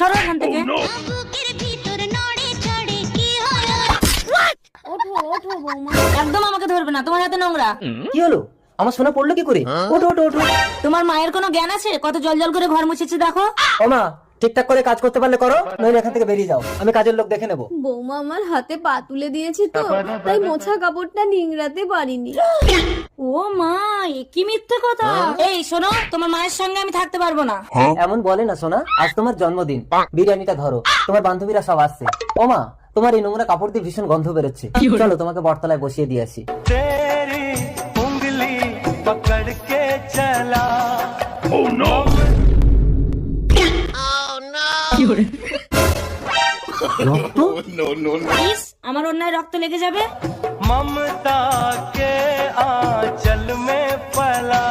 সরো এখান থেকে। ওঠো ওঠো বৌমা। একদম আমাকে ধরবে না, তোমার হাতে নোংরা। কি হলো? আমার সোনা পড়লো কি করে? ওঠো ওঠো ওঠো। তোমার মায়ের কোনো জ্ঞান আছে? কত জল জল করে ঘর মুছেছে দেখো। ও মা, ঠিকঠাক করে কাজ করতে পারলে করো, নইলে এখান থেকে বেরিয়ে যাও, আমি কাজের লোক দেখে নেবো। বৌমা আমার হাতে পা তুলে দিয়েছি তো, তাই মোছা কাপড়টা নিংড়াতে পারিনি। ও মা, এ কি মিথ্যে কথা। এই শোনো, তোমার মায়ের সঙ্গে আমি থাকতে পারবো না। এমন বলে না সোনা, আজ তোমার জন্মদিন, বিরিয়ানিটা ধরো, তোমার বান্ধবীরা সব আসছে। ও মা, তোমার এই নোংরা কাপড় দিয়ে ভীষণ গন্ধ বেরোচ্ছে, চলো তোমাকে বটতলায় বসিয়ে দিয়ে আসি। প্লিজ, আমার অন্যায় রক্ত লেগে যাবে। ममता के आंचल में पला